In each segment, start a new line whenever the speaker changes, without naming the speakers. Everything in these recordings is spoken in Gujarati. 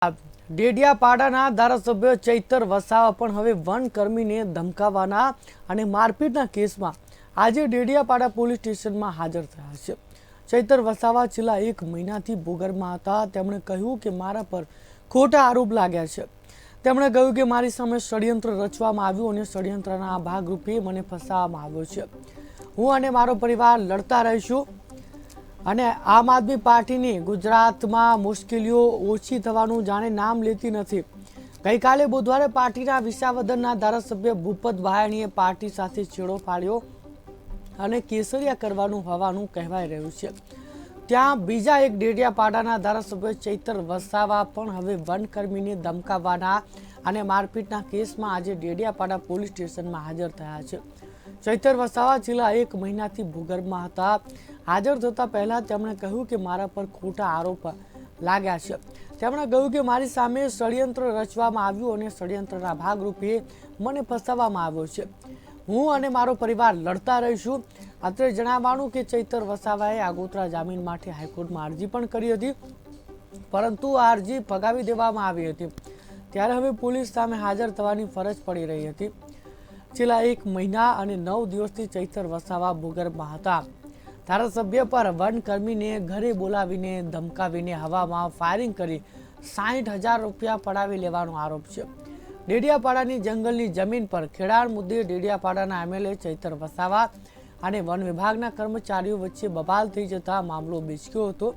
ડેડિયાપાડાના ધારાસભ્ય ચૈતર વસાવા પણ હવે વનકર્મીને ધમકાવવાના અને મારપીટના કેસમાં આજે ડેડિયાપાડા પોલીસ સ્ટેશનમાં હાજર થયા છે। ચૈતર વસાવા છેલ્લા 1 મહિનાથી ભૂગર્ભમાં હતા। તેમણે કહ્યું કે મારા પર ખોટા આરોપ લાગ્યા છે। તેમણે કહ્યું કે મારી સામે ષડયંત્ર રચવામાં આવ્યું અને ષડયંત્રના ભાગરૂપે મને ફસાવવામાં આવ્યો છે। હું અને મારો પરિવાર લડતા રહીશું અને આમ આદમી પાર્ટીની ગુજરાતમાં મુશ્કેલીઓ ઓછી થવાનું જાણે નામ લેતી નથી। ગઈકાલે બુધવારે પાર્ટીના વિસાવદરના ધારાસભ્ય ભૂપત ભાયાણીએ પાર્ટી સાથે છેડો ફાડ્યો અને કેસરિયા કરવાનું હોવાનું કહેવાઈ રહ્યું છે। ત્યાં બીજા એક ડેડિયાપાડાના ધારાસભ્ય ચૈતર વસાવા પણ હવે વનકર્મીને ધમકાવવાના અને મારપીટના કેસમાં આજે ડેડિયાપાડા પોલીસ સ્ટેશનમાં હાજર થયા છે। ચૈતર વસાવા છેલ્લા 1 મહિનાથી ભૂગર્ભમાં હતા। હાજર થતા પહેલા તેમણે કહ્યું કે મારા પર ખોટા આરોપ લાગ્યા છે। તેમણે કહ્યું કે મારી સામે ષડયંત્ર રચવામાં આવ્યું અને ષડયંત્રના ભાગરૂપે મને ફસાવવામાં આવ્યો છે। હું અને મારો પરિવાર લડતા રહીશું। અત્રે જણાવવાનું કે ચૈતર વસાવાએ આગોતરા જામીન માટે હાઈકોર્ટમાં અરજી પણ કરી હતી, પરંતુ આ અરજી ફગાવી દેવામાં આવી હતી। ત્યારે હવે પોલીસ સામે હાજર થવાની ફરજ પડી રહી હતી। છેલ્લા 1 મહિના અને 9 દિવસથી ચૈતર વસાવા ભૂગર્ભમાં હતા। ધારાસભ્ય પર વનકર્મીને ઘરે બોલાવીને ધમકાવીને હવામાં ફાયરિંગ કરી 60,000 રૂપિયા પડાવી લેવાનો આરોપ છે। ડેડિયાપાડાની જંગલની જમીન પર ખેડાણ મુદ્દે ડેડિયાપાડાના એમએલએ ચૈતર વસાવા અને વન વિભાગના કર્મચારીઓ વચ્ચે બબાલ થઈ જતા મામલો બીચક્યો હતો।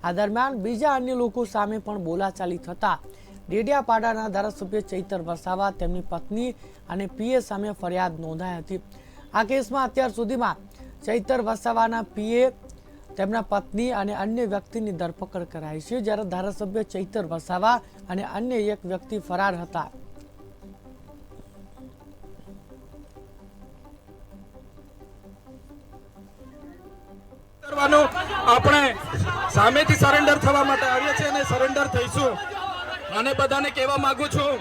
આ દરમિયાન બીજા અન્ય લોકો સામે પણ બોલાચાલી થતા ડેડિયાપાડાના ધારાસભ્ય ચૈતર વસાવા, તેમની પત્ની અને પીએ સામે ફરિયાદ નોંધાઈ હતી। આ કેસમાં અત્યાર સુધીમાં ચૈતર વસાવાના પીએ, તેમના પત્ની અને અન્ય વ્યક્તિની ધરપકડ કરાઈ છે, જ્યારે ધારાસભ્ય ચૈતર વસાવા અને અન્ય એક વ્યક્તિ ફરાર હતા।
આપણે સામેથી સરેન્ડર થવા માટે આવ્યા છે અને સરેન્ડર થઈશું। અને બધાને કહેવા માંગુ છું,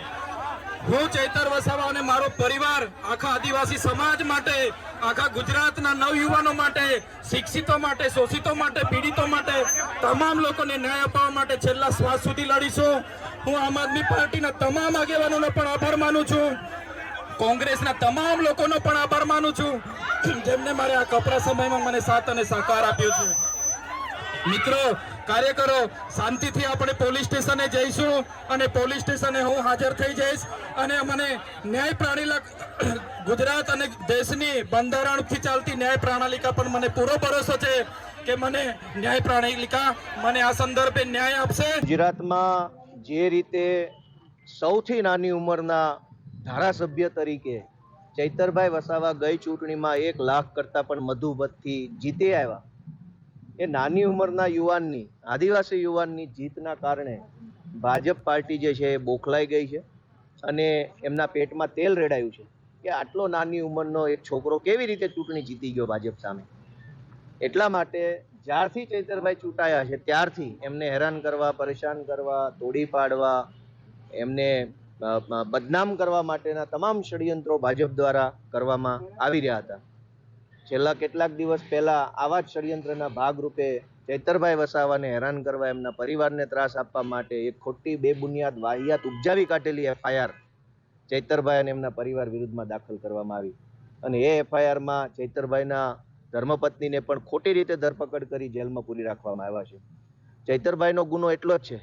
હું ચૈતર વસાવા અને મારો પરિવાર આખા આદિવાસી સમાજ માટે, આખા ગુજરાતના નવયુવાનો માટે, શિક્ષિતો માટે, શોષિતો માટે, પીડિતો માટે, તમામ લોકોને ન્યાય અપાવવા માટે છેલ્લા શ્વાસ સુધી લડીશું। હું આમ આદમી પાર્ટીના તમામ આગેવાનોનો પણ આભાર માનું છું, કોંગ્રેસના તમામ લોકોનો પણ આભાર માનું છું, જેમને મારે આ કપરા સમયમાં મને સાથ અને સહકાર આપ્યો છે। મિત્રો, કાર્યકરો, શાંતિથી આપણે પોલીસ સ્ટેશને જઈશું અને પોલીસ સ્ટેશને હું હાજર થઈ જઈશ અને મને ન્યાય પ્રણાલિકા, ગુજરાત અને દેશની બંધારણથી ચાલતી ન્યાય પ્રણાલિકા પર મને પૂરો ભરોસો છે કે મને ન્યાય પ્રણાલિકા મને આ સંદર્ભે ન્યાય આપશે।
ગુજરાતમાં જે રીતે સૌથી નાની ઉંમરના ધારાસભ્ય તરીકે ચૈતરભાઈ વસાવા ગઈ ચૂંટણીમાં 1 લાખ કરતાં પણ વધુ મતથી જીતી આવ્યા, એ નાની ઉંમરના યુવાનની, આદિવાસી યુવાનની જીતના કારણે ભાજપ પાર્ટી જે છે એ બોખલાઈ ગઈ છે અને એમના પેટમાં તેલ રેડાયું છે કે આટલો નાની ઉંમરનો એક છોકરો કેવી રીતે ચૂંટણી જીતી ગયો ભાજપ સામે। એટલા માટે જ્યારથી ચૈતરભાઈ ચૂંટાયા છે ત્યારથી એમને હેરાન કરવા, પરેશાન કરવા, તોડી પાડવા, એમને બદનામ કરવા માટેના તમામ ષડયંત્રો ભાજપ દ્વારા કરવામાં આવી રહ્યા હતા। છેલ્લા કેટલાક દિવસ પહેલા આવા જ ષડયંત્રના ભાગરૂપે ચૈતરભાઈ વસાવાને હેરાન કરવા, એમના પરિવારને ત્રાસ આપવા માટે એક ખોટી બેબુનિયાદ વાહિયાત ઉપજાવી કાઢેલી એફઆઈઆર ચૈતરભાઈ અને એમના પરિવાર વિરુદ્ધમાં દાખલ કરવામાં આવી અને એ એફઆઈઆરમાં ચૈતરભાઈના ધર્મપત્નીને પણ ખોટી રીતે ધરપકડ કરી જેલમાં પૂરી રાખવામાં આવ્યા છે। ચૈતરભાઈનો ગુનો એટલો જ છે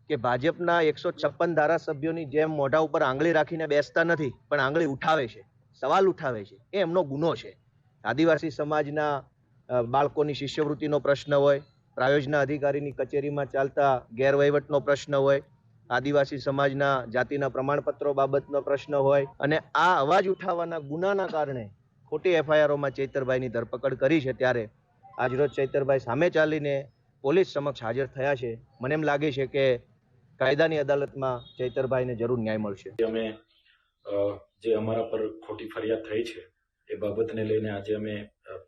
કે ભાજપના 156 ધારાસભ્યોની જેમ મોઢા ઉપર આંગળી રાખીને બેસતા નથી, પણ આંગળી ઉઠાવે છે, સવાલ ઉઠાવે છે, એ એમનો ગુનો છે। આદિવાસી સમાજના બાળકોની શિષ્યવૃત્તિનો પ્રશ્ન હોય, પ્રાયોજના અધિકારીની કચેરીમાં ચાલતા ગેરવહીવટનો પ્રશ્ન હોય, આદિવાસી સમાજના જાતિના પ્રમાણપત્રો બાબતનો પ્રશ્ન હોય, અને આ અવાજ ઉઠાવવાના ગુનાના કારણે ખોટી એફઆઈઆરોમાં ચૈતરભાઈની ધરપકડ કરી છે। ત્યારે આજરોજ ચૈતરભાઈ સામે ચાલીને પોલીસ સમક્ષ હાજર થયા છે। મને એમ લાગે છે કે કાયદાની અદાલતમાં ચૈતરભાઈને જરૂર ન્યાય મળશે।
અમે જે અમારા પર ખોટી ફરિયાદ થઈ છે એ બાબતને લઈને આજે અમે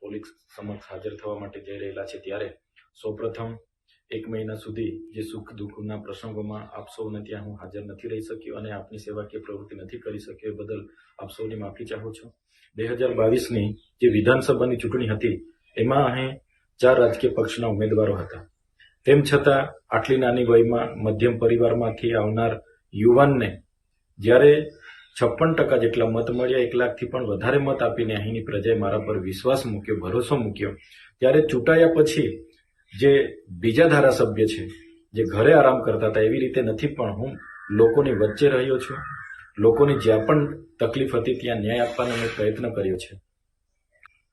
પોલીસ સમક્ષ હાજર થવા માટે જઈ રહેલા છે। ત્યારે સૌપ્રથમ 1 મહિના સુધી જે સુખ દુઃખના પ્રસંગોમાં આપ સૌને ત્યાં હું હાજર નથી રહી શક્યો અને આપની સેવાકીય પ્રવૃત્તિ નથી કરી શક્યો, એ બદલ આપ સૌની માફી ચાહું છું। 2022ની જે વિધાનસભાની ચૂંટણી હતી એમાં અહીં 4 રાજકીય પક્ષના ઉમેદવારો હતા। તેમ છતાં આટલી નાની વયમાં મધ્યમ પરિવારમાંથી આવનાર યુવાનને જ્યારે 56% જેટલા મત મળ્યા, 1 લાખથી પણ વધારે મત આપીને અહીંની પ્રજાએ મારા પર વિશ્વાસ મૂક્યો, ભરોસો મૂક્યો, ત્યારે ચૂંટાયા પછી જે બીજા ધારાસભ્ય છે જે ઘરે આરામ કરતા હતા એવી રીતે નથી, પણ હું લોકોની વચ્ચે રહ્યો છું. લોકોની જ્યાં પણ તકલીફ હતી ત્યાં ન્યાય આપવાનો મેં પ્રયત્ન કર્યો છે.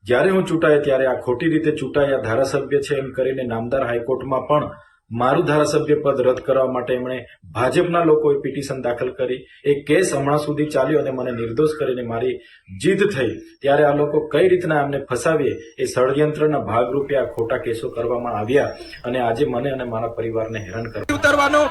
જ્યારે હું ચૂંટાયો ત્યારે આ ખોટી રીતે ચૂંટાયા ધારાસભ્ય છે એમ કરીને નામદાર હાઈકોર્ટમાં પણ મારું ધારાસભ્ય પદ રદ કરવા માટે એમણે ભાજપના લોકોએ પિટિશન દાખલ કરી. એ કેસ હમણાં સુધી ચાલ્યો અને મને નિર્દોષ કરીને મારી જીત થઈ. ત્યારે આ લોકો કઈ રીતના અમને ફસાવીએ એ ષડયંત્રના ભાગરૂપે આ ખોટા કેસો કરવામાં આવ્યા અને આજે મને અને મારા પરિવારને હેરાન કરવા
ઉતરવાનું